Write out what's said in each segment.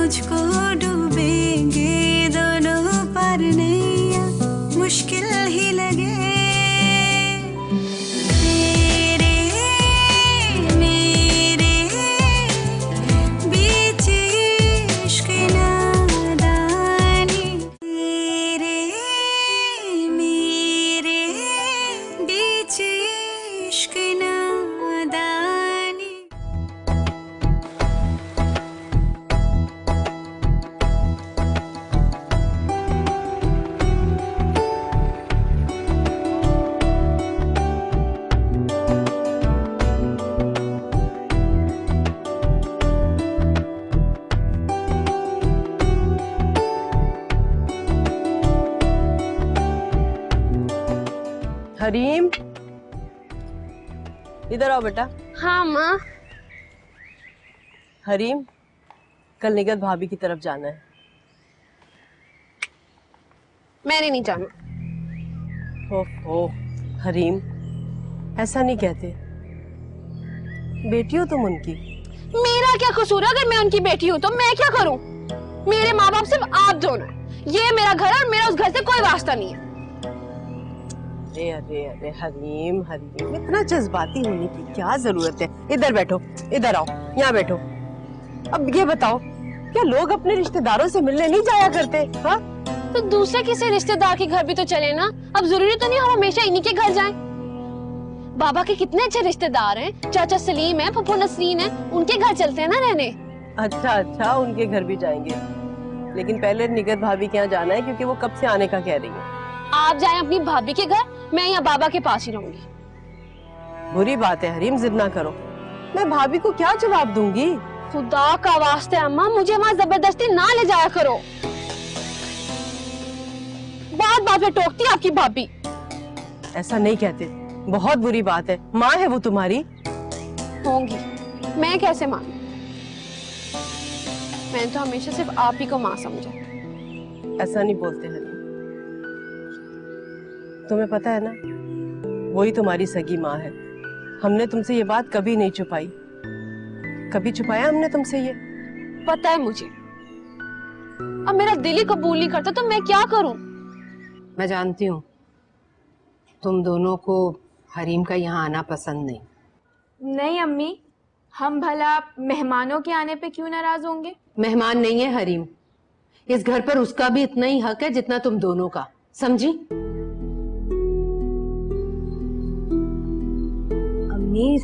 मुझको डूबेंगे दोनों पार नैया, मुश्किल ही लगे तेरे मेरे बीच इश्क नादानी, तेरे मेरे बीच इश्क नादानी। हरीम, इधर आओ बेटा। हाँ माँ। हरीम, कल निगत भाभी की तरफ जाना है। मैंने नहीं जाना। ओहो हरीम, ऐसा नहीं कहते, बेटी हो तुम उनकी। मेरा क्या कसूर है? अगर मैं उनकी बेटी हूँ तो मैं क्या करूँ? मेरे माँ बाप सिर्फ आप दोनों हैं। ये मेरा घर है और मेरा उस घर से कोई वास्ता नहीं है। अरे अरे अरे हरीम हरीम, इतना जज्बाती होने की क्या जरूरत है? इधर बैठो, इधर आओ, यहाँ बैठो। अब ये बताओ, क्या लोग अपने रिश्तेदारों से मिलने नहीं जाया करते? हाँ, तो दूसरे किसी रिश्तेदार के घर भी तो चले ना। अब जरूरी तो नहीं हम हमेशा इन्हीं के घर जाएं। बाबा के कितने अच्छे रिश्तेदार हैं, चाचा सलीम है, फूफू नसरीन है, उनके घर चलते हैं ना रहने। अच्छा अच्छा, उनके घर भी जाएंगे, लेकिन पहले निगत भाभी के यहाँ जाना है क्योंकि वो कब से आने का कह रही है। आप जाएं अपनी भाभी के घर, मैं यहाँ बाबा के पास ही रहूंगी। बुरी बात है हरीम, जिद ना करो। मैं भाभी को क्या जवाब दूंगी? खुदा का वास्ता अम्मा, मुझे वहाँ जबरदस्ती ना ले जाया करो। बात बात में टोकती है आपकी भाभी। ऐसा नहीं कहते, बहुत बुरी बात है। माँ है वो तुम्हारी। होंगी, मैं कैसे मानूं? मैंने तो हमेशा सिर्फ आप ही को माँ समझा। ऐसा नहीं बोलते हरीम, तुम्हें पता है ना, वही तुम्हारी सगी माँ है। हमने तुमसे ये बात कभी नहीं छुपाई। कभी छुपाया हमने तुमसे ये? पता है मुझे। अब मेरा दिल ही कबूल नहीं करता तो मैं क्या करूं? मैं जानती हूँ तुम दोनों को हरीम का यहाँ आना पसंद नहीं। नहीं अम्मी, हम भला मेहमानों के आने पे क्यों नाराज होंगे? मेहमान नहीं है हरीम, इस घर पर उसका भी इतना ही हक है जितना तुम दोनों का, समझी? अम्मी,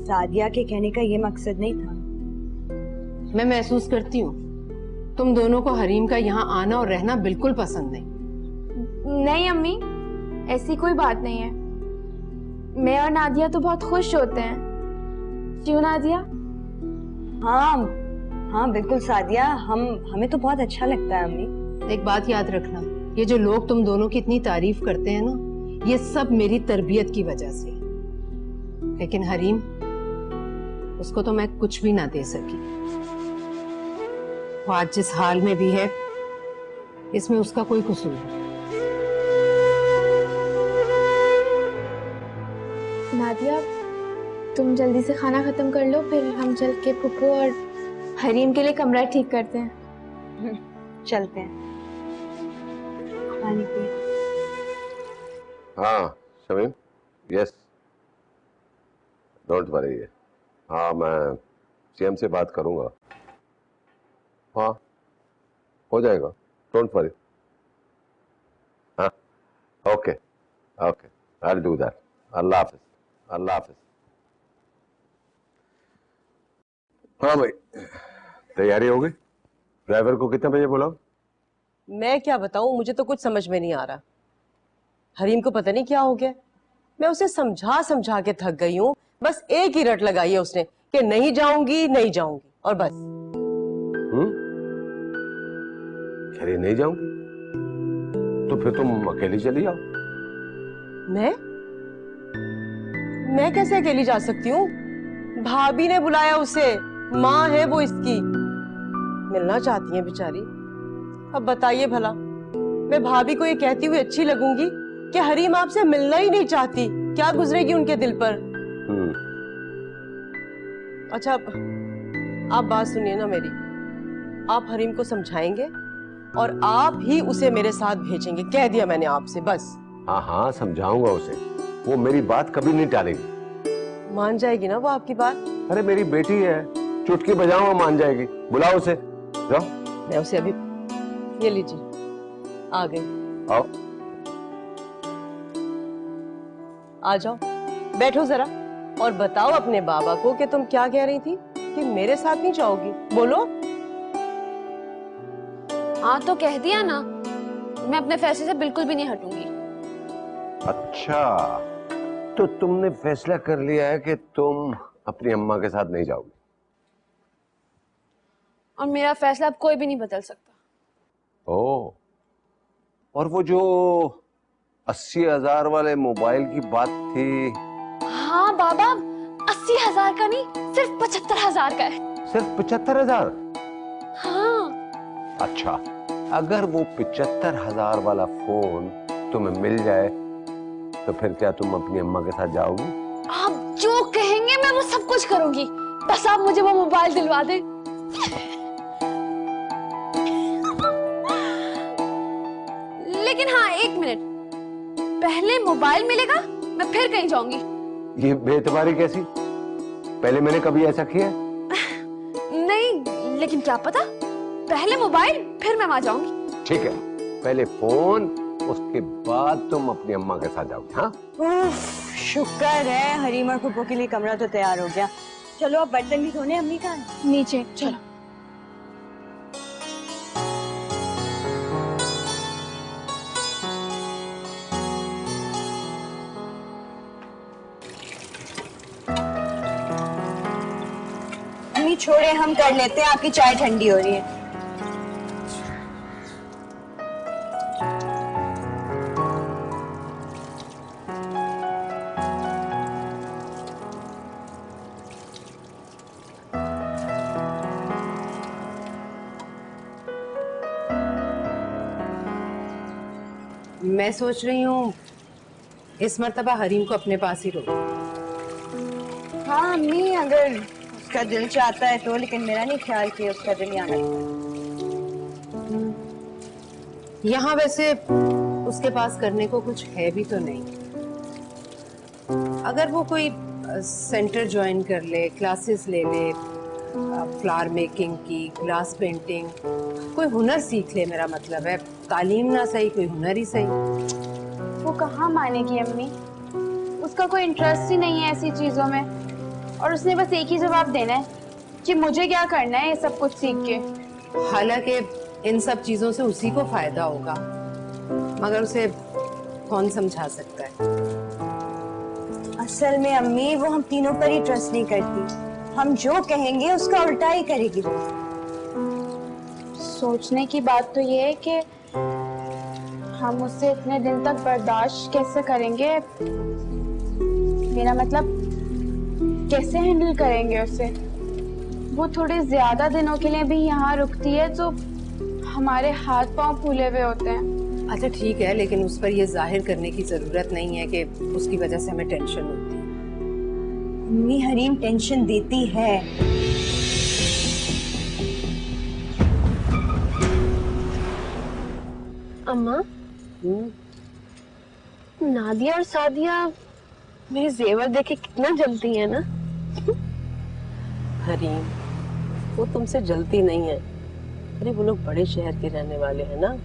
सादिया के कहने का ये मकसद नहीं था। मैं महसूस करती हूँ तुम दोनों को हरीम का यहाँ आना और रहना बिल्कुल पसंद नहीं। नहीं अम्मी, ऐसी कोई बात नहीं है। मैं और नादिया तो बहुत खुश होते हैं। क्यों नादिया? हाँ हाँ बिल्कुल सादिया, हमें तो बहुत अच्छा लगता है अम्मी। एक बात याद रखना, ये जो लोग तुम दोनों की इतनी तारीफ करते हैं ना, ये सब मेरी तरबियत की वजह से। लेकिन हरीम, उसको तो मैं कुछ भी ना दे सकी। वो आज जिस हाल में भी है, इसमें उसका कोई कसूर नहीं। नादिया, तुम जल्दी से खाना खत्म कर लो, फिर हम चल के फुप्पू और हरीम के लिए कमरा ठीक करते हैं। चलते हैं। पानी पिए। हाँ शमीम, यस, डोंट वरी। हाँ, मैं सीएम से बात करूंगा। हाँ, हो जाएगा, डोंट वरी। हाँ, okay okay, I will do that. अल्लाह हाफिज, अल्लाह हाफिज। हाँ भाई, तैयारी हो गई? ड्राइवर को कितने बजे बुलाऊं? मैं क्या बताऊं, मुझे तो कुछ समझ में नहीं आ रहा। हरीम को पता नहीं क्या हो गया। मैं उसे समझा समझा के थक गई हूँ। बस एक ही रट लगाई है उसने कि नहीं जाऊंगी नहीं जाऊंगी, और बस। अरे नहीं जाऊंगी तो फिर तुम अकेली चली जाओ। मैं कैसे अकेली जा सकती हूँ? भाभी ने बुलाया उसे, माँ है वो इसकी, मिलना चाहती है बेचारी। अब बताइए भला, मैं भाभी को ये कहती हुई अच्छी लगूंगी कि हरीम आपसे मिलना ही नहीं चाहती? क्या गुजरेगी उनके दिल पर? अच्छा, आप बात सुनिए ना मेरी। आप हरीम को समझाएंगे और आप ही उसे मेरे साथ भेजेंगे। कह दिया मैंने आपसे, बस। हाँ हाँ, समझाऊंगा उसे, वो मेरी बात कभी नहीं टालेगी। मान जाएगी ना वो आपकी बात? अरे मेरी बेटी है, चुटकी बजाओ वो मान जाएगी। बुलाओ उसे, जाओ। मैं उसे अभी, ये लीजिए, आ गई। आओ। आ जाओ, बैठो जरा और बताओ अपने बाबा को कि तुम क्या कह रही थी कि मेरे साथ नहीं जाओगी। बोलो। हाँ तो कह दिया ना, मैं अपने फैसले से बिल्कुल भी नहीं हटूंगी। अच्छा, तो तुमने फैसला कर लिया है कि तुम अपनी अम्मा के साथ नहीं जाओगी? और मेरा फैसला अब कोई भी नहीं बदल सकता। ओ, और वो जो 80,000 वाले मोबाइल की बात थी? हाँ बाबा, 80,000 का नहीं, सिर्फ 75,000 का है। सिर्फ 75,000? हाँ। अच्छा, अगर वो 75,000 वाला फोन तुम्हें मिल जाए तो फिर क्या तुम अपनी अम्मा के साथ जाओगी? आप जो कहेंगे मैं वो सब कुछ करूंगी, बस आप मुझे वो मोबाइल दिलवा दें। लेकिन हाँ, 1 मिनट, पहले मोबाइल मिलेगा, मैं फिर कहीं जाऊंगी। ये बेतबारी कैसी? पहले मैंने कभी ऐसा किया? नहीं, लेकिन क्या पता, पहले मोबाइल फिर मैं वहां जाऊंगी। ठीक है, पहले फोन, उसके बाद तुम अपनी अम्मा के साथ जाओगे। हाँ? उफ, शुक्र है हरीम और फुप्पो के लिए कमरा तो तैयार हो गया। चलो अब बर्तन भी धोने, अम्मी का नीचे चलो। अम्मी छोड़े, हम कर लेते हैं, आपकी चाय ठंडी हो रही है। मैं सोच रही हूँ इस मर्तबा हरीम को अपने पास ही रोक। हाँ अम्मी, अगर उसका दिल चाहता है तो, लेकिन मेरा नहीं ख्याल कि उसका दिल यहाँ है। यहाँ वैसे उसके पास करने को कुछ है भी तो नहीं। अगर वो कोई सेंटर ज्वाइन कर ले, क्लासेस ले ले, फ्लावर मेकिंग की, ग्लास पेंटिंग, कोई हुनर सीख ले, मेरा मतलब है, तालीम ना सही, कोई हुनर ही सही। वो कहाँ मानेगी अम्मी, उसका कोई इंटरेस्ट ही नहीं है ऐसी चीजों में, और उसने बस एक ही जवाब देना है कि मुझे क्या करना है ये सब कुछ सीख के। हालांकि इन सब चीजों से उसी को फायदा होगा, मगर उसे कौन समझा सकता है। असल में अम्मी, वो हम तीनों पर ही ट्रस्ट नहीं करती। हम जो कहेंगे उसका उल्टा ही करेगी। सोचने की बात तो ये है कि हम उससे इतने दिन तक बर्दाश्त कैसे करेंगे, मेरा मतलब कैसे हैंडल करेंगे उसे। वो थोड़े ज्यादा दिनों के लिए भी यहाँ रुकती है तो हमारे हाथ पांव फूले हुए होते हैं। अच्छा ठीक है, लेकिन उस पर यह जाहिर करने की जरूरत नहीं है कि उसकी वजह से हमें टेंशन होती है। अम्मी, हरीम टेंशन देती है। अम्मा, नादिया और सादिया मेरे जेवर देखे कितना जलती है ना। हरीम, वो तुमसे जलती नहीं है। अरे वो लोग बड़े शहर के रहने वाले हैं ना,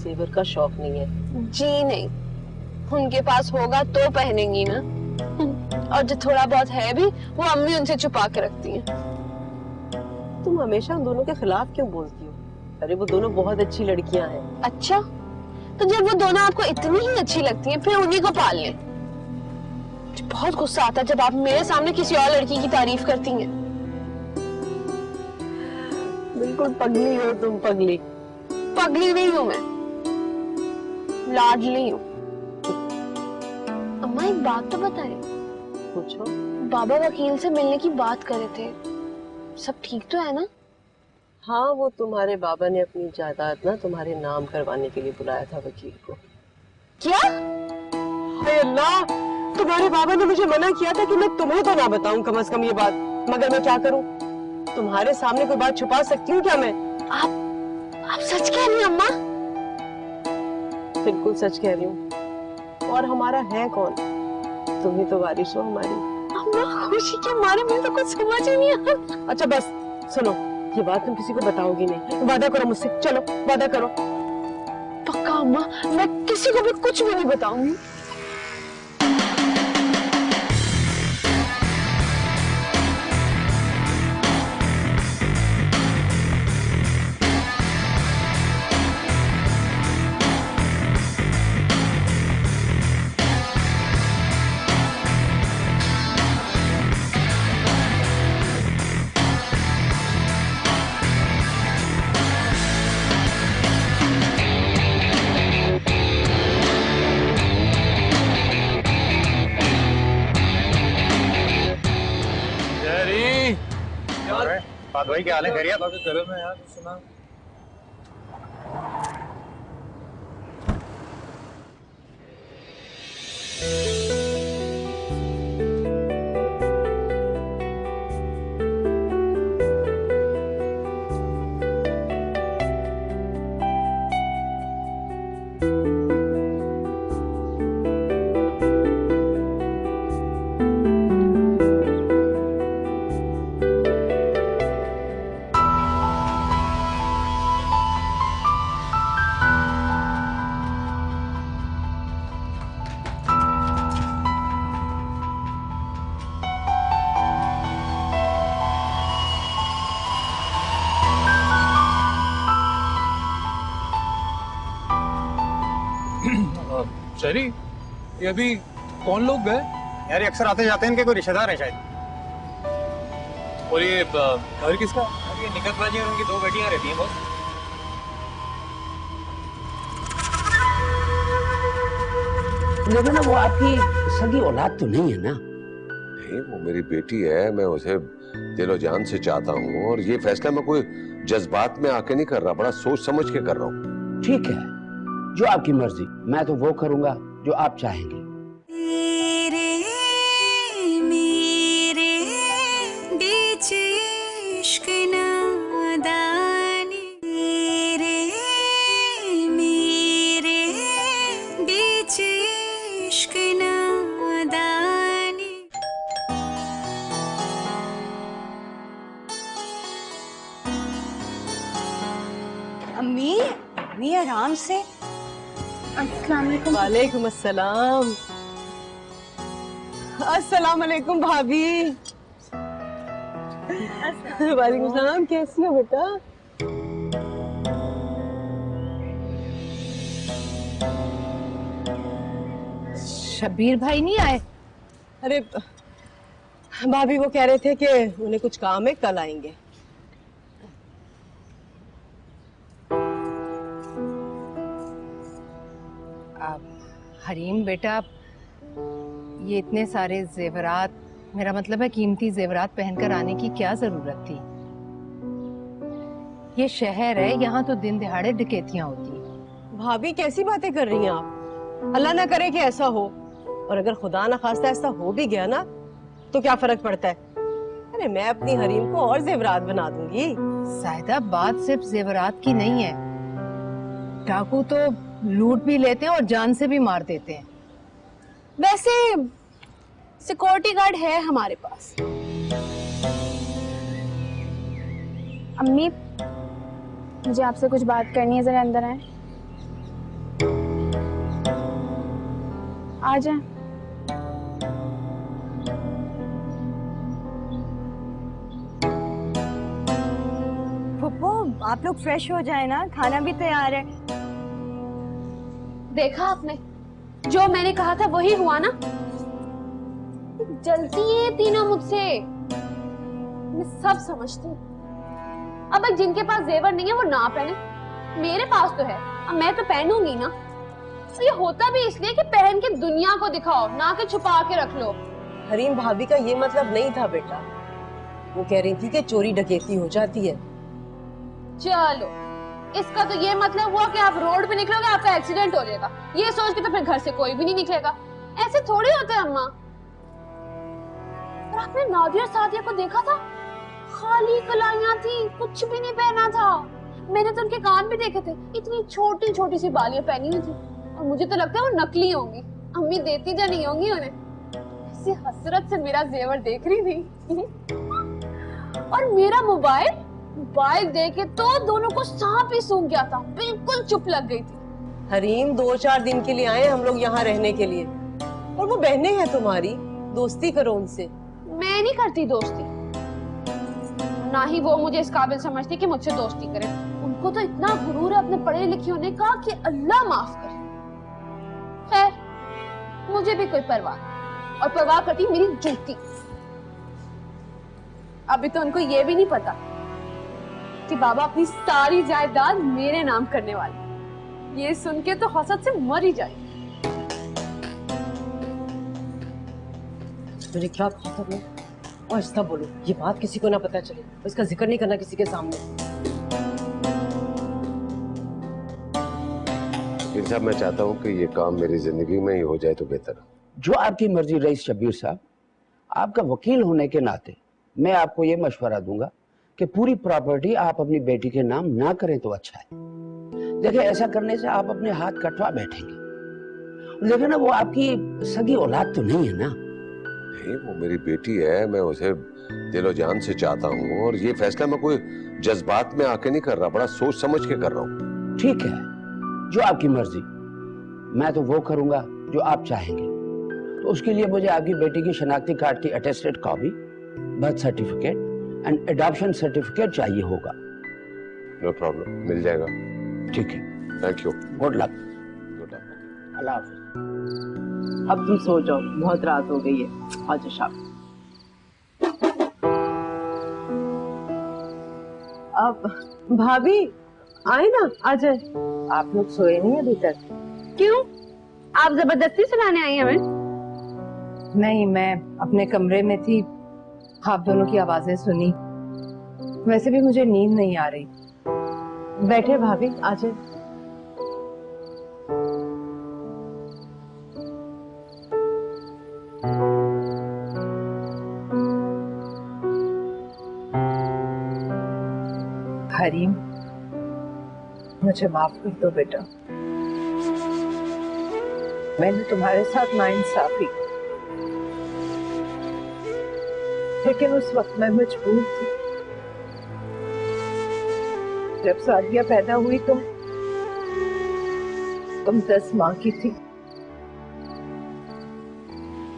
जेवर का शौक नहीं है। जी नहीं, उनके पास होगा तो पहनेंगी ना, और जो थोड़ा बहुत है भी वो अम्मी उनसे छुपा के रखती हैं। तुम हमेशा उन दोनों के खिलाफ क्यों बोलती हो? अरे वो दोनों बहुत अच्छी लड़कियां हैं। अच्छा, तो जब वो दोनों आपको इतनी ही अच्छी लगती हैं, फिर उन्हीं को पाल लें। मुझे बहुत गुस्सा आता है जब आप मेरे सामने किसी और लड़की की तारीफ करती हैं। बिल्कुल पगली हो तुम, पगली। पगली नहीं हूँ मैं, लाडली हूँ। अम्मा एक बात तो बताएं, पूछो। बाबा वकील से मिलने की बात कर रहे थे, सब ठीक तो है ना? हाँ, वो तुम्हारे बाबा ने अपनी जायदाद ना तुम्हारे नाम करवाने के लिए बुलाया था वकील को। क्या? हाय अल्लाह, तुम्हारे बाबा ने मुझे मना किया था कि मैं तुम्हें तो ना बताऊं कम से कम ये बात, मगर मैं क्या करूं? तुम्हारे सामने कोई बात छुपा सकती हूँ क्या मैं? आप सच कह रही हैं अम्मा? बिल्कुल सच कह रही हूँ। और हमारा है कौन? तुम ही तो वारिस हो हमारी। अम्मा खुशी के मारे मुझे तो कुछ समझ ही नहीं आ रहा। अच्छा बस सुनो, ये बात तुम किसी को बताओगी नहीं। वादा करो मुझसे, चलो वादा करो। पक्का अम्मा, मैं किसी को भी कुछ भी नहीं बताऊंगी। बात भाई क्या हाल है? खैरियत? करो मैं यार सुना। शरी, ये अभी कौन लोग गए? यार ये अक्सर आते जाते हैं, इनके कोई रिश्तेदार है शायद। और ये घर किसका? ये निकत बाजी और उनकी 2 बेटियां रहती हैं बस। लेकिन वो आपकी सगी औलाद तो नहीं है ना? नहीं, वो मेरी बेटी है, मैं उसे दिलो जान से चाहता हूँ और ये फैसला मैं कोई जज्बात में आके नहीं कर रहा, बड़ा सोच समझ के कर रहा हूँ। ठीक है, जो आपकी मर्जी, मैं तो वो करूंगा जो आप चाहेंगे। तेरे मेरे बीच इश्क नादानी, तेरे मेरे बीच इश्क नादानी। अम्मी, अम्मी आराम से। अस्सलाम वालेकुम। वालेकुम अस्सलाम। अस्सलाम वालेकुम भाभी। वालेकुम सलाम, कैसी हो बेटा? शब्बीर भाई नहीं आए? अरे भाभी वो कह रहे थे कि उन्हें कुछ काम है, कल आएंगे। हरीम बेटा, ये इतने सारे जेवरात, मेरा मतलब है कीमती जेवरात पहनकर आने की क्या जरूरत थी? ये शहर है, यहाँ तो दिन दिहाड़े डकैतियां होती हैं। भाभी कैसी बातें कर रही हैं आप? अल्लाह ना करे कि ऐसा हो, और अगर खुदा ना खास्ता ऐसा हो भी गया ना तो क्या फर्क पड़ता है? अरे मैं अपनी हरीम को और जेवरात बना दूंगी। साहिदा, बात सिर्फ जेवरात की नहीं है। डाकू तो लूट भी लेते हैं और जान से भी मार देते हैं। वैसे सिक्योरिटी गार्ड है हमारे पास। अम्मी, मुझे आपसे कुछ बात करनी है, जरा अंदर आए। आ जाए। फुप्पो, आप लोग फ्रेश हो जाए ना, खाना भी तैयार है। देखा आपने, जो मैंने कहा था वही हुआ ना। जलती है तीनों मुझसे, मैं सब समझती हूँ। अब जिनके पास जेवर नहीं है वो ना पहने, मेरे पास तो है, अब मैं तो पहनूंगी ना। तो ये होता भी इसलिए कि पहन के दुनिया को दिखाओ, ना कि छुपा के रख लो। हरीम भाभी का ये मतलब नहीं था बेटा, वो कह रही थी कि चोरी डकैती हो जाती है। चलो, इसका तो ये मतलब हुआ कि आप रोड पे निकलोगे आपका एक्सीडेंट हो जाएगा, ये सोच के तो फिर घर से कोई भी नहीं निकलेगा। ऐसे थोड़ी होता है अम्मा। और आपने नादिया और सादिया को देखा था, खाली कलाइयां थी, कुछ भी नहीं पहना था। मैंने तो उनके कान भी देखे थे, इतनी छोटी छोटी सी बालियां पहनी हुई थी और मुझे तो लगता है वो नकली होंगी। अम्मी देती जा नहीं होंगी उन्हें। ऐसी हसरत से मेरा जेवर देख रही थी। और मेरा मोबाइल देखे तो दोनों को सांप ही सूंघ गया था, बिल्कुल चुप लग गई थी। हरीम 2-4 दिन के लिए आए हम लोग यहाँ रहने के लिए, और वो बहनें हैं तुम्हारी, दोस्ती करो उनसे। मैं नहीं करती दोस्ती, ना ही वो मुझे इस काबिल समझती कि मुझसे दोस्ती करे। उनको तो इतना गुरूर है अपने पढ़े लिखे होने का कि अल्लाह माफ करे। खैर, मुझे भी कोई परवाह नहीं, और परवाह करती मेरी जूती। अभी तो उनको ये भी नहीं पता कि बाबा अपनी सारी जायदाद मेरे नाम करने वाले। ये सुन के तो हसद से मर ही जाए। मैंने क्या कहा था? और ऐसा बोलो, ये बात किसी को ना पता चले, इसका जिक्र नहीं करना किसी के सामने। फिर साहब, मैं चाहता हूँ कि ये काम मेरी जिंदगी में ही हो जाए तो बेहतर है। जो आपकी मर्जी रईस शब्बीर साहब, आपका वकील होने के नाते मैं आपको ये मशवरा दूंगा कि पूरी प्रॉपर्टी आप अपनी बेटी के नाम ना करें तो अच्छा है। देखिए, ऐसा करने से आप अपने हाथ कटवा बैठेंगे। देखिए ना, वो आपकी सगी औलाद तो नहीं है ना। नहीं, वो मेरी बेटी है, मैं उसे दिलो जान से चाहता हूँ, और ये फैसला मैं कोई जज्बात में आके नहीं कर रहा, बड़ा सोच समझ के कर रहा हूँ। ठीक है, जो आपकी मर्जी। मैं तो वो करूंगा जो आप चाहेंगे। तो उसके लिए मुझे आपकी बेटी की शनाख्ती कार्ड की attested copy, birth certificate and adoption certificate चाहिए होगा। नो प्रॉब्लम, मिल जाएगा। ठीक है, thank you. Good luck. Good luck. अल्लाह हाफिज। अब तुम सो जाओ, बहुत रात हो गई है। आज शाम अब भाभी आए ना, आ जाए। आप लोग सोए नहीं अभी तक? क्यों? आप जबरदस्ती सुलाने आई हैं हमें? नहीं, मैं अपने कमरे में थी, आप दोनों की आवाजें सुनी। वैसे भी मुझे नींद नहीं आ रही। बैठे भाभी, आ जाए। हरीम, मुझे माफ कर दो बेटा। मैंने तुम्हारे साथ नाइंसाफी, लेकिन उस वक्त मैं मजबूर थी। जब सादिया पैदा हुई तुम 10 माह की थी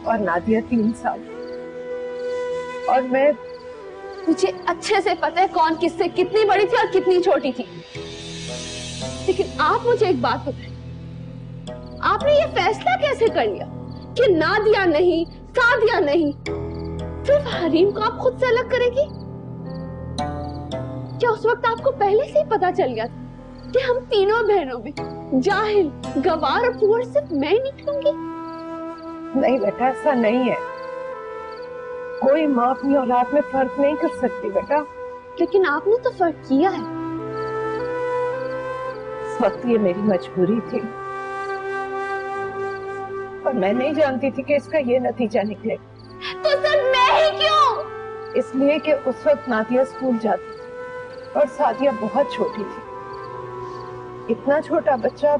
और नादिया 3 साल। और मैं, मुझे अच्छे से पता है कौन किससे कितनी बड़ी थी और कितनी छोटी थी। लेकिन आप मुझे एक बात बताएं, आपने ये फैसला कैसे कर लिया कि नादिया नहीं, सादिया नहीं, सिर्फ हरीम को आप खुद से अलग करेगी? क्या उस वक्त आपको पहले से ही पता चल गया था कि हम तीनों बहनों में जाहिल, गवार और पुअर सिर्फ मैं ही निकलूंगी? नहीं बेटा, ऐसा नहीं है। कोई माँ अपनी औलाद में फर्क नहीं कर सकती बेटा। लेकिन आपने तो फर्क किया है। इस वक्त ये मेरी मजबूरी थी और मैं नहीं जानती थी कि इसका ये नतीजा निकले। तो सर मैं ही क्यों? इसलिए कि उस वक्त नादिया स्कूल जाती थी और सादिया बहुत छोटी थी। इतना छोटा बच्चा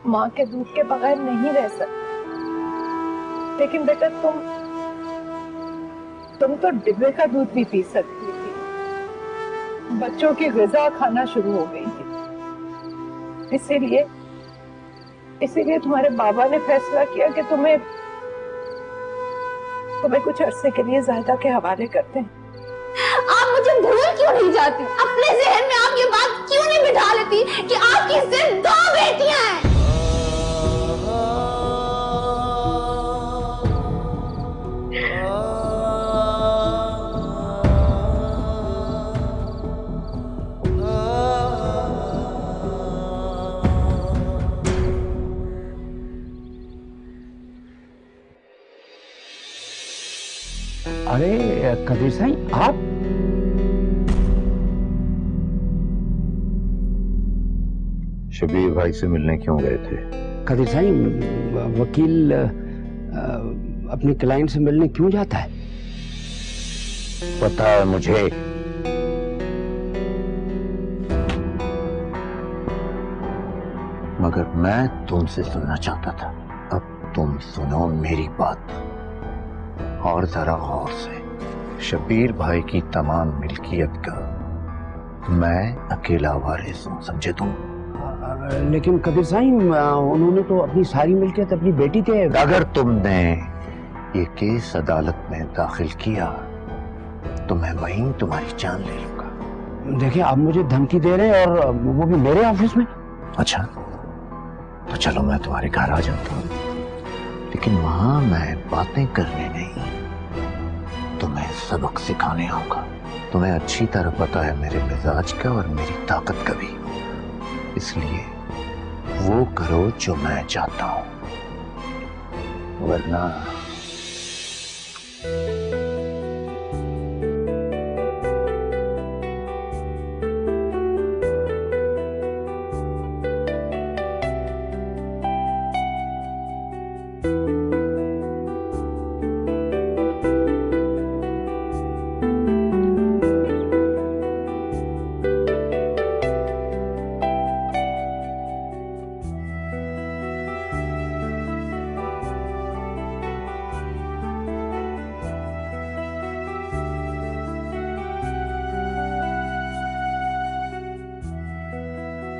माँ के दूध के बगैर नहीं रह सकता। लेकिन बेटा, तुम तो डिब्बे का दूध भी पी सकती थी, बच्चों की ग़िज़ा खाना शुरू हो गई थी। इसीलिए तुम्हारे बाबा ने फैसला किया कि तुम्हें कुछ अरसे के लिए ज़ाहिदा के हवाले करते हैं। आप मुझे भूल क्यों नहीं जाती? अपने ज़हन में आप ये बात क्यों नहीं बिठा लेती कि आपकी सिर्फ 2 बेटियां हैं? अरे कबीर साईं, आप? शबीर भाई से मिलने क्यों गए थे? कबीर साईं, वकील अपने क्लाइंट से मिलने क्यों जाता है? पता है मुझे। मगर मैं तुमसे सुनना चाहता था। अब तुम सुनो मेरी बात और जरा गौर से। शब्बीर भाई की तमाम मिल्कियत का मैं अकेला वारिस हूं, समझे तुम? लेकिन कबीर साईं, उन्होंने तो अपनी सारी मिल्कियत अपनी बेटी के। अगर तुमने ये केस अदालत में दाखिल किया तो मैं वहीं तुम्हारी जान ले लूंगा। देखिए, आप मुझे धमकी दे रहे हैं, और वो भी मेरे ऑफिस में। अच्छा, तो चलो मैं तुम्हारे घर आ जाता हूँ, लेकिन वहां मैं बातें करने नहीं, तुम्हें सबक सिखाने आऊंगा। तुम्हें अच्छी तरह पता है मेरे मिजाज का और मेरी ताकत का भी, इसलिए वो करो जो मैं चाहता हूं, वरना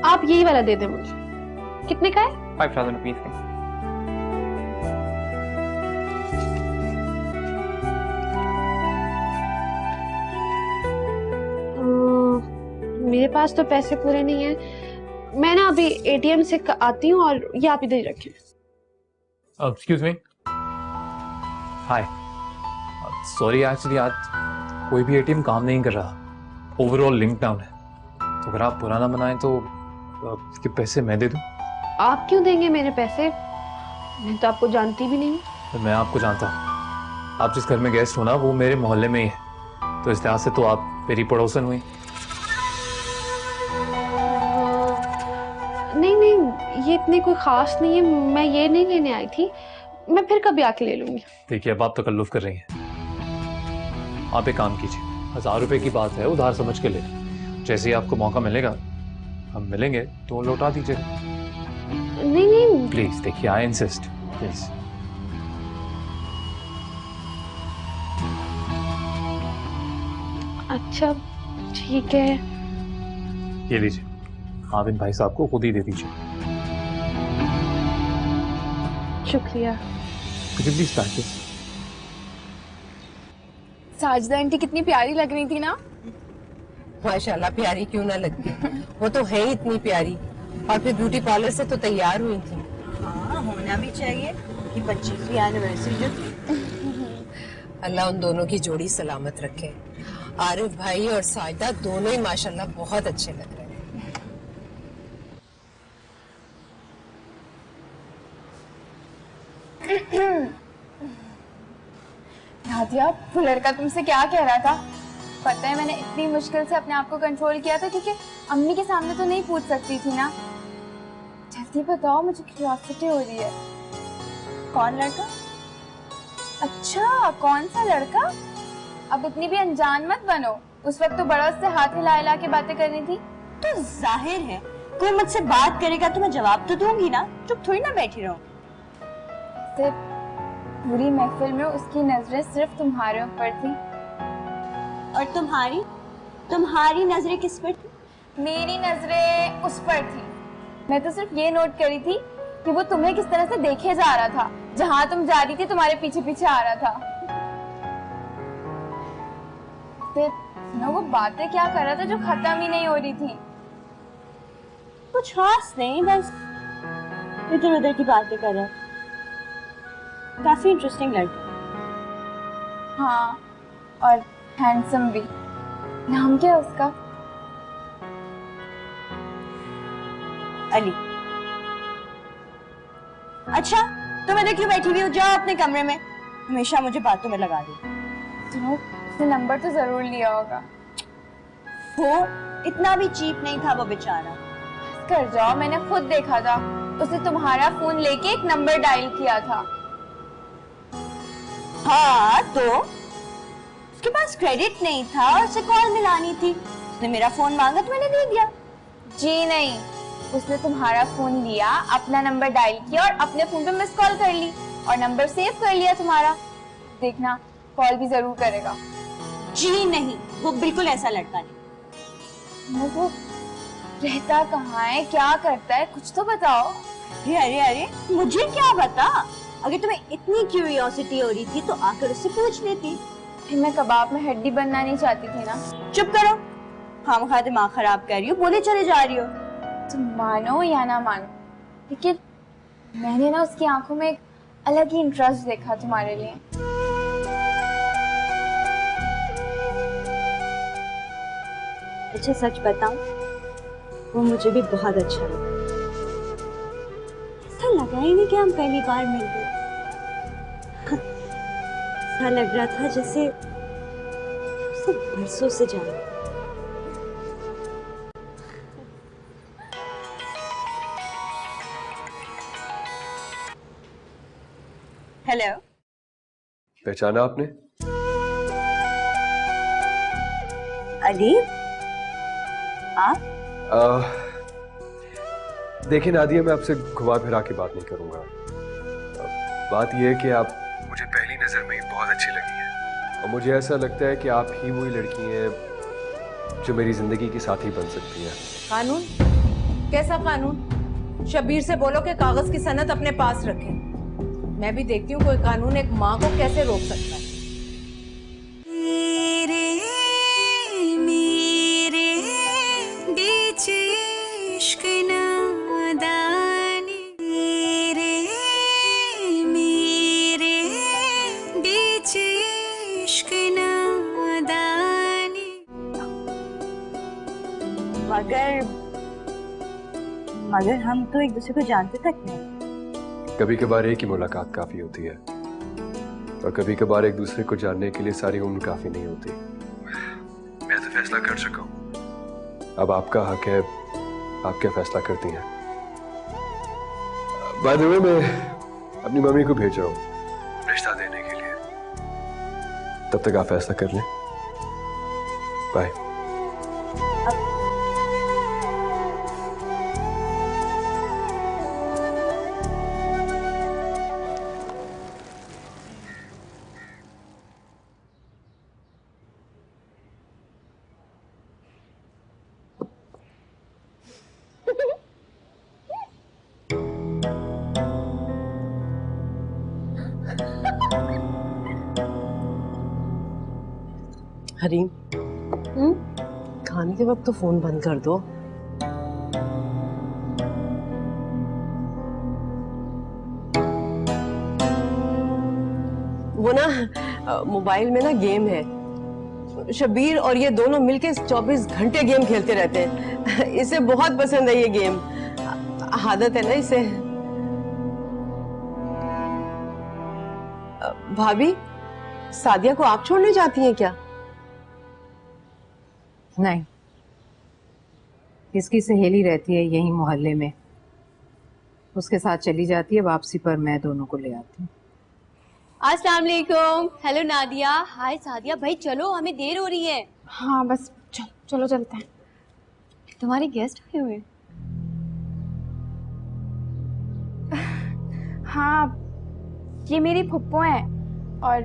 आप यही वाला दे दें मुझे। कितने का है? 5000 रुपीज का। मेरे पास तो पैसे पूरे नहीं है। मैं ना अभी एटीएम से आती हूँ, और ये आप इधर ही रखें। Excuse me. Hi, sorry, actually आज कोई भी एटीएम काम नहीं कर रहा, ओवरऑल लिंक डाउन है। तो अगर आप पुराना बनाएं तो इसके पैसे मैं दे दूं? आप क्यों देंगे मेरे पैसे? मैं तो आपको जानती भी नहीं। तो मैं आपको जानता हूँ। आप जिस घर में गेस्ट हो ना, वो मेरे मोहल्ले में ही है, तो इस लिहाज से तो आप मेरी पड़ोसन हुई। नहीं नहीं, ये इतने कोई खास नहीं है। मैं ये नहीं लेने आई थी, मैं फिर कभी आके ले लूंगी। देखिए, अब आप तकल्लुफ कर रही हैं। आप एक काम कीजिए, 1000 रुपए की बात है, उधार समझ के ले। जैसे ही आपको मौका मिलेगा हम मिलेंगे तो लौटा दीजिए। नहीं नहीं प्लीज, देखिए, आई इंसिस्ट, प्लीज। अच्छा ठीक है। ये लीजिए, आप इन भाई साहब को खुद ही दे दीजिए। शुक्रिया। कुछ प्लीज पैकेज। साजिदा आंटी कितनी प्यारी लग रही थी ना। माशाल्लाह, प्यारी क्यों ना लगती, वो तो है ही इतनी प्यारी। और फिर ब्यूटी पार्लर से तो तैयार हुई थी। हाँ, होना भी चाहिए कि 25वीं एनिवर्सरी जो थी। अल्लाह उन दोनों की जोड़ी सलामत रखे। आरिफ भाई और साजिदा दोनों ही माशाल्लाह बहुत अच्छे लग रहे हैं। नादिया, वो लड़का तुमसे क्या कह रहा था? पता है, मैंने इतनी मुश्किल से अपने आप को कंट्रोल किया था, क्योंकि अम्मी के सामने तो नहीं पूछ सकती थी ना। जल्दी बताओ, मुझे क्यूरियोसिटी हो रही है। कौन लड़का? अच्छा, कौन सा लड़का? अब इतनी भी अनजान मत बनो। उस वक्त तो बड़ा उससे हाथ हिला हिला के बातें करनी थी। तो जाहिर है कोई मुझसे बात करेगा तो मैं जवाब तो दूंगी ना, चुप थोड़ी ना बैठी रहूं। सिर्फ पूरी महफिल में उसकी नजरें सिर्फ तुम्हारे ऊपर थी। और तुम्हारी नजरें किस पर थी? मेरी नजरें उस पर थी। मैं तो सिर्फ ये नोट करी थी कि वो तुम्हें किस तरह से देखे जा रहा था। जहां तुम जा रही थी तुम्हारे पीछे पीछे आ रहा था। फिर सुनो, वो बातें क्या कर रहा था जो खत्म ही नहीं हो रही थी? कुछ खास नहीं, बस इधर उधर की बातें कर रहा। काफी इंटरेस्टिंग लड़का। हाँ, और हैंडसम भी। नाम क्या है उसका? अली। अच्छा, तुम इधर क्यों बैठी हुई हो? जाओ अपने कमरे में, हमेशा मुझे बातों में लगा दो। सुनो, उसने नंबर तो जरूर लिया होगा। वो इतना भी चीप नहीं था वो बेचारा। कर जाओ, मैंने खुद देखा था। उसने तुम्हारा फोन लेके एक नंबर डायल किया था। हाँ, तो उसके पास क्रेडिट नहीं था, उसे कॉल मिलानी थी। उसने मेरा फोन मांगा तो मैंने दे दिया। जी नहीं, उसने तुम्हारा फोन लिया, अपना नंबर डायल किया और अपने फोन पे मिस कॉल कर ली और नंबर सेव कर लिया तुम्हारा। देखना कॉल भी जरूर करेगा। जी नहीं, वो बिल्कुल ऐसा लड़का नहीं। वो रहता कहाँ है, क्या करता है, कुछ तो बताओ। अरे मुझे क्या पता। अगर तुम्हें इतनी क्यूरियोसिटी हो रही थी तो आकर उससे पूछ लेती। फिर मैं कबाब में हड्डी बनना नहीं चाहती थी ना। चुप करो, खामखा दिमाग खराब कर रही हो, बोले चले जा रही हो। तुम मानो या ना मानो, लेकिन मैंने ना उसकी आंखों में एक अलग ही इंटरेस्ट देखा तुम्हारे लिए। अच्छा सच बताऊं, वो मुझे भी बहुत अच्छा लगा। ऐसा लगा ही नहीं कि हम पहली बार मिल गए। ऐसा लग रहा था जैसे उसे बरसों से जाना। हेलो, पहचाना आपने? अदीब, आप? देखिए नादिया, मैं आपसे घुमा फिरा के बात नहीं करूंगा। बात यह है कि आप मुझे पहली नजर में ही बहुत अच्छी लगी है और मुझे ऐसा लगता है कि आप ही वही लड़की हैं जो मेरी जिंदगी की साथी बन सकती है। कानून? कैसा कानून? शबीर से बोलो कि कागज की सनद अपने पास रखे। मैं भी देखती हूँ कोई कानून एक माँ को कैसे रोक सकता है। तेरे मेरे बीच इश्क नादानी, तेरे मेरे बीच इश्क नादानी। मगर हम तो एक दूसरे को जानते तक नहीं। कभी कभार एक ही मुलाकात काफी होती है और कभी कभार एक दूसरे को जानने के लिए सारी उम्र काफी नहीं होती। मैं तो फैसला कर चुका हूँ, अब आपका हक है, आप क्या फैसला करती हैं। बाय द वे, मैं अपनी मम्मी को भेज रहा हूँ रिश्ता देने के लिए, तब तक आप फैसला कर लें। बाय। हरीम, खाने के वक्त तो फोन बंद कर दो। वो ना मोबाइल में ना गेम है, शबीर और ये दोनों मिलके 24 घंटे गेम खेलते रहते हैं। इसे बहुत पसंद है ये गेम, आदत है ना इसे। भाभी, सादिया को आप छोड़ने जाती हैं क्या? नहीं, इसकी सहेली रहती है यहीं मोहल्ले में, उसके साथ चली जाती है। वापसी पर मैं दोनों को ले आती हूँ। अस्सलाम वालेकुम। हेलो नादिया। हाय सादिया। भाई चलो, हमें देर हो रही है। हाँ बस चलो चलते हैं। तुम्हारे गेस्ट आए हुए? हाँ, ये मेरी फुप्पो हैं और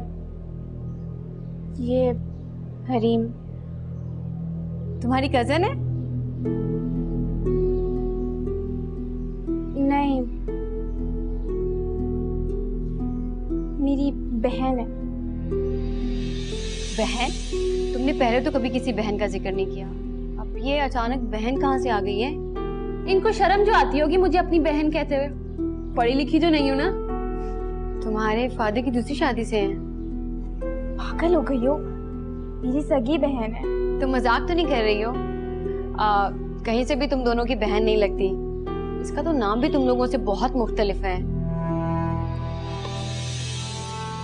ये हरीम। तुम्हारी कजन है? नहीं, मेरी बहन है। बहन? तुमने पहले तो कभी किसी बहन का जिक्र नहीं किया, अब ये अचानक बहन कहाँ से आ गई है? इनको शर्म जो आती होगी मुझे अपनी बहन कहते हुए। पढ़ी लिखी जो नहीं हो ना। तुम्हारे फादर की दूसरी शादी से हैं? पागल हो गई हो, मेरी सगी बहन है। तुम मजाक तो नहीं कर रही हो? कहीं से भी तुम दोनों की बहन नहीं लगती। इसका तो नाम भी तुम लोगों से बहुत मुख्तलिफ है।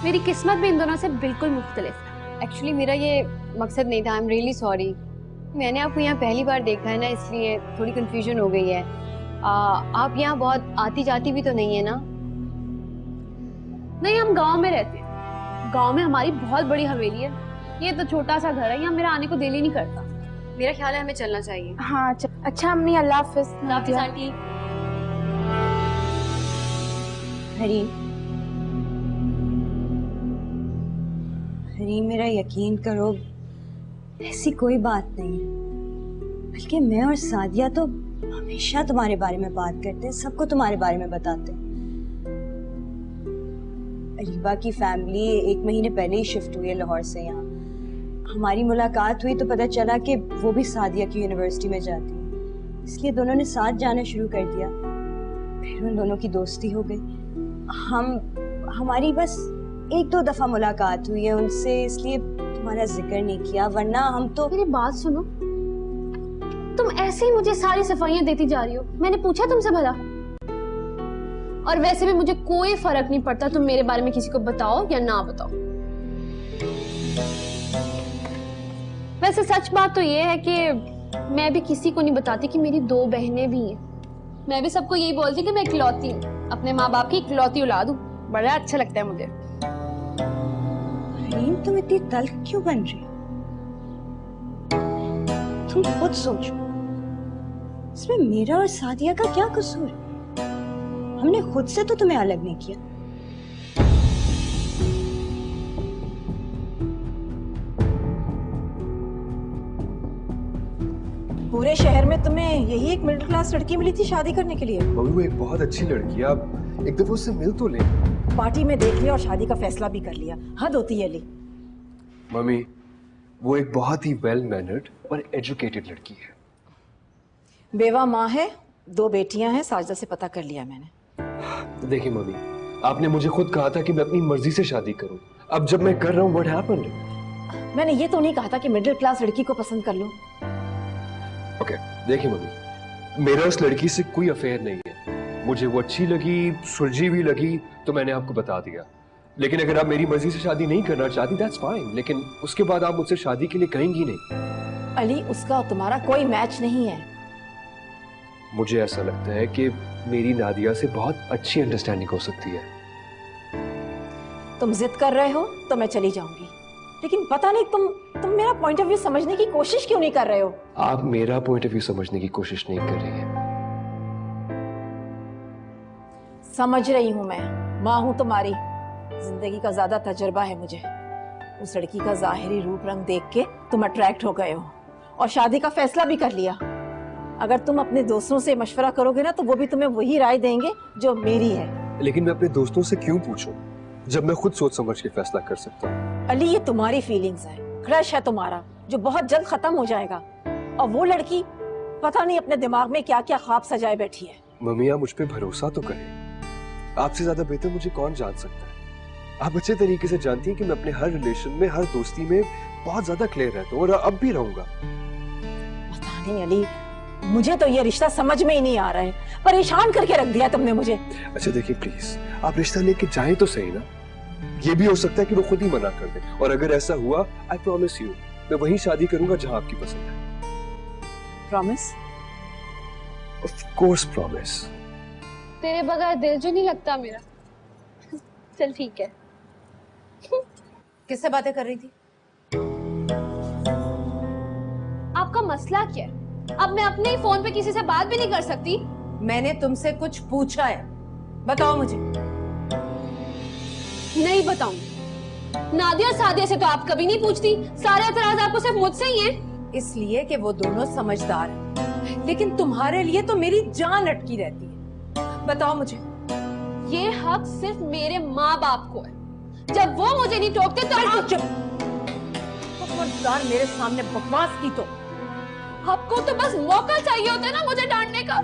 मेरी किस्मत भी इन दोनों से बिल्कुल मुख्तलिफ है। एक्चुअली मेरा ये मकसद नहीं था। I am really sorry. मैंने आपको यहाँ पहली बार देखा है ना, इसलिए थोड़ी कंफ्यूजन हो गई है। आप यहाँ बहुत आती जाती भी तो नहीं है ना? नहीं, हम गांव में रहते हैं। गांव में हमारी बहुत बड़ी हवेली है। ये तो छोटा सा घर है, यहाँ मेरा आने को दिल ही नहीं करता। मेरा ख्याल है हमें चलना चाहिए। हाँ अच्छा अम्मी, अल्लाह हाफिज। हाफिज आंटी। हरीम, हरीम मेरा यकीन करो, ऐसी कोई बात नहीं है। बल्कि मैं और सादिया तो हमेशा तुम्हारे बारे में बात करते हैं, सबको तुम्हारे बारे में बताते हैं। अरीबा की फैमिली 1 महीने पहले ही शिफ्ट हुई है लाहौर से यहाँ। हमारी मुलाकात हुई तो पता चला कि वो भी सादिया की यूनिवर्सिटी में जाती है, इसलिए दोनों ने साथ जाना शुरू कर दिया। फिर उन दोनों की दोस्ती हो गई। हमारी बस 1-2 दफा मुलाकात हुई है उनसे, इसलिए तुम्हारा जिक्र नहीं किया, वरना हम तो। मेरी बात सुनो, तुम ऐसे ही मुझे सारी सफाइयां देती जा रही हो। मैंने पूछा तुमसे भला? और वैसे भी मुझे कोई फर्क नहीं पड़ता तुम मेरे बारे में किसी को बताओ या ना बताओ। वैसे सच बात तो ये है कि मैं भी किसी को नहीं बताती कि मेरी 2 बहनें भी हैं। मैं भी सबको यही बोलती कि मैं इकलौती हूँ, अपने माँ बाप की इकलौती औलाद हूँ। बड़ा अच्छा लगता है मुझे। हरीम, तुम इतनी तल्ख क्यों बन रही हो? तुम खुद सोचो, इसमें मेरा और सादिया का क्या कसूर है? हमने खुद से तो तुम्हें अलग नहीं किया। पूरे शहर में तुम्हें यही एक मिडिल क्लास लड़की मिली थी शादी करने के लिए? मम्मी वो एक बहुत अच्छी लड़की है, आप एक दफा उससे मिल तो लें। पार्टी में देख लिया और शादी का फैसला भी कर लिया, हद होती है अली। मम्मी वो एक बहुत ही वेल मैनर्ड और एजुकेटेड लड़की है। बेवा माँ है, 2 बेटियां हैं, साजिदा से पता कर लिया मैंने। देखिए मम्मी, आपने मुझे खुद कहा था कि मैं अपनी मर्जी से शादी करूं। अब जब मैं कर रहा हूं, व्हाट हैपेंड? मैंने ये तो नहीं कहा था कि मिडिल क्लास लड़की को पसंद कर लो। ओके, देखिए मम्मी, मेरा उस लड़की से कोई अफेयर नहीं है। मुझे वो अच्छी लगी, सुलझी भी लगी, तो मैंने आपको बता दिया। लेकिन अगर आप मेरी मर्जी से शादी नहीं करना चाहती, दैट्स फाइन, लेकिन उसके बाद आप मुझसे शादी के लिए कहेंगी नहीं। अली, उसका और तुम्हारा कोई मैच नहीं है। मुझे ऐसा लगता है कि मेरी नादिया से बहुत अच्छी अंडरस्टैंडिंग हो सकती है। तुम जिद कर रहे हो तो मैं चली जाऊंगी, लेकिन पता नहीं तुम मेरा पॉइंट ऑफ व्यू समझने की कोशिश क्यों नहीं कर रहे हो? आप मेरा पॉइंट ऑफ व्यू समझने की कोशिश नहीं कर रही हैं। समझ रही हूं, मैं माँ हूं तुम्हारी, जिंदगी का ज्यादा तजुर्बा है मुझे। उस लड़की का जाहिरी रूप रंग देख के तुम अट्रैक्ट हो गए हो और शादी का फैसला भी कर लिया। अगर तुम अपने दोस्तों से मशवरा करोगे ना, तो वो भी तुम्हें वही राय देंगे जो मेरी है। लेकिन मैं अपने दोस्तों से क्यों पूछूं, जब मैं खुद सोच समझ के फैसला कर सकता हूँ? अली, ये तुम्हारी फीलिंग्स है, क्रश है तुम्हारा, जो बहुत जल्द खत्म हो जाएगा। और वो लड़की पता नहीं अपने दिमाग में क्या क्या ख्वाब सजाए बैठी है। मम्मी, आप मुझ पे भरोसा तो करें। आपसे ज्यादा बेहतर मुझे कौन जान सकता है? आप अच्छे तरीके से जानती हैं कि मैं अपने हर रिलेशन में, हर दोस्ती में बहुत ज्यादा क्लियर रहता हूँ और अब भी रहूंगा। पता नहीं अली, मुझे तो ये रिश्ता समझ में ही नहीं आ रहा है। परेशान करके रख दिया तुमने मुझे। अच्छा देखिए प्लीज, आप रिश्ता लेके जाएं तो सही ना। ये भी हो सकता है कि वो खुद ही मना कर दे, और अगर ऐसा हुआ, आई प्रॉमिस यू, मैं वही शादी करूंगा जहां आपकी पसंद है। प्रॉमिस? Of course promise. तेरे बगैर दिल जो नहीं लगता मेरा। चल ठीक है। किससे बातें कर रही थी? आपका मसला क्या है? अब मैं अपने ही फोन पे किसी से बात भी नहीं कर सकती? मैंने तुमसे कुछ पूछा है, बताओ मुझे। नहीं बताऊंगी। नादिया और सादिया से तो आप कभी नहीं पूछती, सारे एतराज आपको सिर्फ मुझसे ही हैं। इसलिए कि वो दोनों समझदार हैं, लेकिन तुम्हारे लिए तो मेरी जान अटकी रहती है। बताओ मुझे। ये हक सिर्फ मेरे माँ बाप को है। जब वो मुझे नहीं टोकते तो आप चुप। खबरदार मेरे सामने बकवास की तो। आपको तो बस मौका चाहिए होता है ना मुझे डांटने का।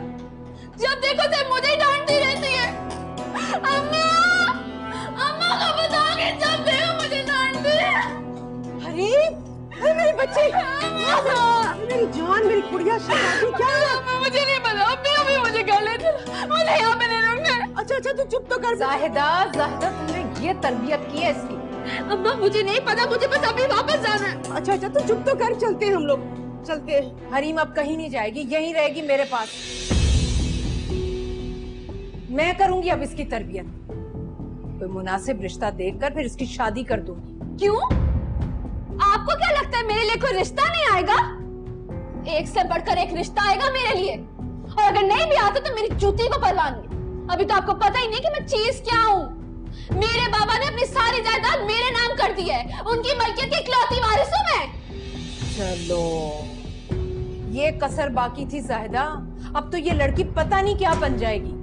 जब देखो सिर्फ मुझे ही डांटती रहती है। अम्मा, अम्मा को बताओगे, जब देखो मुझे डांटती है। अरे मेरी बच्ची, मेरी जान, मेरी कुड़िया, शादी क्या है? मुझे नहीं पता, अम्मी मुझे कर लेते, मुझे यहाँ पे नहीं रखना। अच्छा तू चुप तो कर। जाहिदा तुमने ये तरबियत की है इसकी? अम्मा मुझे नहीं पता, मुझे बस अभी वापस जाना है। अच्छा तू चुप तो कर, चलते हैं हम लोग, चलते हैं। हरीम अब कहीं नहीं जाएगी, यहीं रहेगी मेरे पास। मैं करूंगी अब इसकी तरबियत। कोई मुनासिब रिश्ता देखकर फिर इसकी शादी कर दूंगी। क्यों? आपको क्या लगता है मेरे लिए कोई रिश्ता नहीं आएगा? एक से बढ़कर एक रिश्ता आएगा मेरे लिए, और अगर नहीं भी आता तो मेरी जूती को परवाह नहीं। अभी तो आपको पता ही नहीं कि मैं चीज क्या हूँ। मेरे बाबा ने अपनी सारी जायदाद मेरे नाम कर दी है, उनकी मलकियत की इकलौती वारिस हूं मैं। चलो, ये कसर बाकी थी जाहिदा, अब तो ये लड़की पता नहीं क्या बन जाएगी।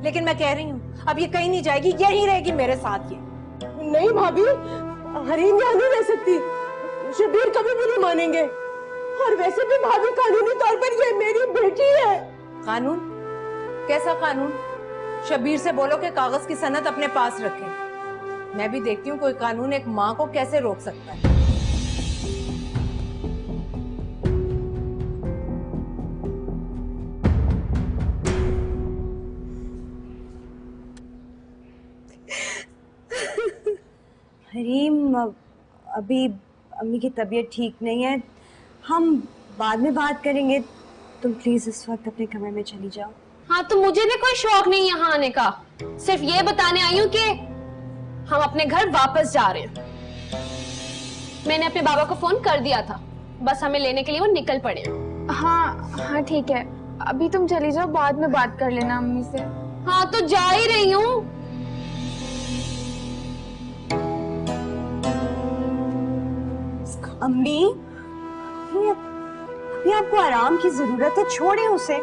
लेकिन मैं कह रही हूँ अब ये कहीं नहीं जाएगी, यहीं रहेगी मेरे साथ। ये नहीं भाभी, हरीम यहाँ नहीं रह सकती, शबीर कभी भी नहीं मानेंगे। और वैसे भी भाभी कानूनी तौर पर ये मेरी बेटी है। कानून? कैसा कानून? शबीर से बोलो कि कागज की सनद अपने पास रखे। मैं भी देखती हूँ कोई कानून एक माँ को कैसे रोक सकता है। हरीम, अभी अम्मी की तबीयत ठीक नहीं है, हम बाद में बात करेंगे। तुम प्लीज इस वक्त अपने कमरे में चली जाओ। हाँ, तो मुझे भी कोई शौक नहीं यहाँ आने का, सिर्फ ये बताने आई हूँ कि हम अपने घर वापस जा रहे हैं। मैंने अपने बाबा को फोन कर दिया था, बस हमें लेने के लिए वो निकल पड़े हैं। हाँ हाँ ठीक है, अभी तुम चली जाओ, बाद में बात कर लेना अम्मी से। हाँ तो जा ही रही हूँ। अम्मी, अभी आपको आराम की जरूरत है, छोड़े उसे।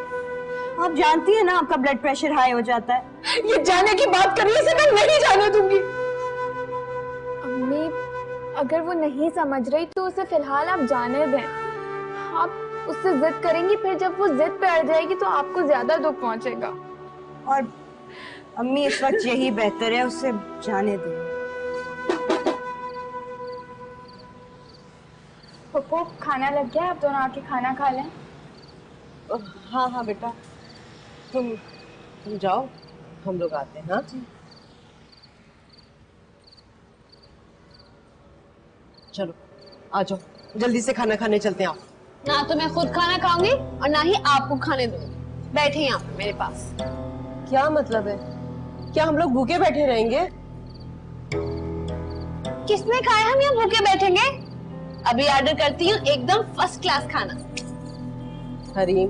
आप जानती है ना आपका ब्लड प्रेशर हाई हो जाता है। ये जाने की बात कर रही है, इसे मैं नहीं जाने दूंगी। अम्मी, अगर वो नहीं समझ रही तो उसे फिलहाल आप जाने दें। आप उससे जिद करेंगी, फिर जब वो जिद पे अड़ जाएगी तो आपको ज्यादा दुख पहुंचेगा। और अम्मी, इस वक्त यही बेहतर है, उसे जाने दें। पप्पू, खाना लग गया, आप दोनों आके खाना खा लें। हाँ हाँ बेटा, तुम जाओ, हम लोग आते हैं। हाँ चलो आ जाओ, जल्दी से खाना खाने चलते हैं। आप ना तो मैं खुद खाना खाऊंगी और ना ही आपको खाने दूंगी। बैठे यहाँ पे मेरे पास। क्या मतलब है? क्या हम लोग भूखे बैठे रहेंगे? किसने कहा हम यहाँ भूखे बैठेंगे? अभी ऑर्डर करती हूँ एकदम फर्स्ट क्लास खाना। हरीम,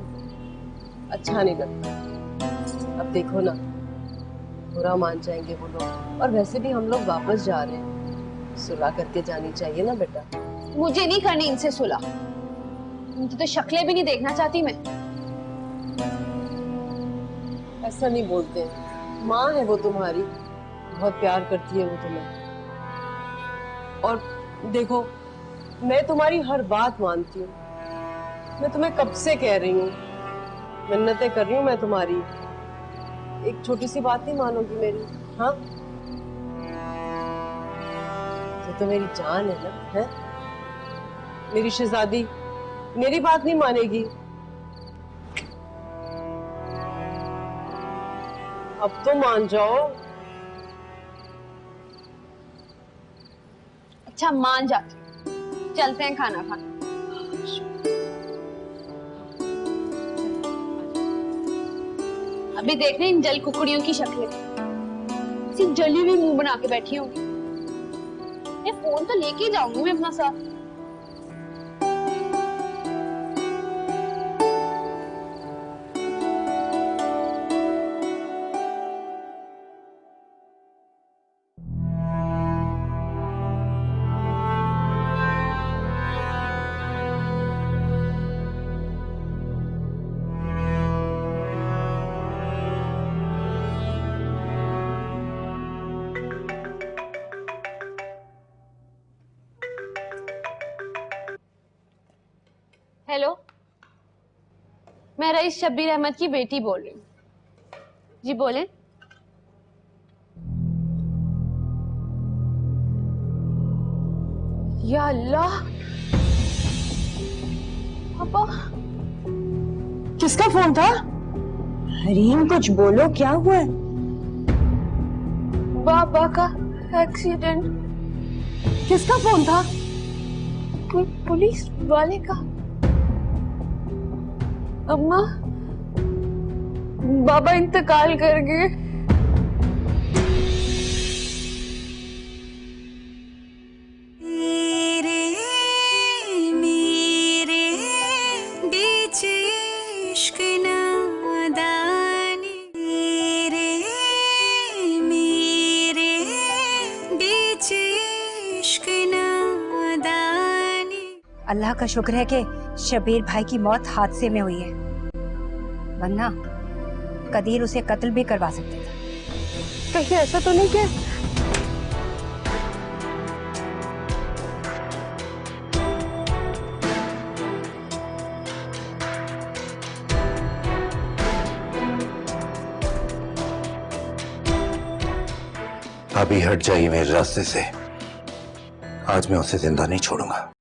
अच्छा नहीं लगता। अब देखो ना, बुरा मान जाएंगे वो लोग, और वैसे भी हम लोग वापस जा रहे हैं, सुलह करके जानी चाहिए ना बेटा। मुझे नहीं करनी इनसे सुलह, उनकी तो शक्लें भी नहीं देखना चाहती मैं। ऐसा नहीं बोलते, माँ है वो तुम्हारी, बहुत प्यार करती है वो तुम्हें। और देखो, मैं तुम्हारी हर बात मानती हूँ, मैं तुम्हें कब से कह रही हूँ, मिन्नतें कर रही हूँ मैं तुम्हारी। एक छोटी सी बात नहीं मानोगी मेरी? हाँ, तो मेरी जान है ना, है मेरी शहजादी, मेरी बात नहीं मानेगी? अब तो मान जाओ। अच्छा मान जाती, चलते हैं खाना खाने। अभी देख रहे इन जल कुकड़ियों की शक्लें, सिर्फ जली हुई मुंह बना के बैठी होंगी। ये फोन तो लेके जाऊंगी मैं अपना साथ। हेलो, मैं रईस शब्बीर अहमद की बेटी बोल रही हूँ। जी बोले। या अल्लाह, पापा किसका फोन था? हरीम, कुछ बोलो, क्या हुआ है? बाबा का एक्सीडेंट। किसका फोन था? कोई पुलिस वाले का। अम्मा, बाबा इंतकाल कर गए। तेरे मेरे अल्लाह का शुक्र है कि शबीर भाई की मौत हादसे में हुई है, वरना कदीर उसे कत्ल भी करवा सकते थे। कहीं ऐसा तो नहीं कि अभी हट जाइए मेरे रास्ते से। आज मैं उसे जिंदा नहीं छोड़ूंगा।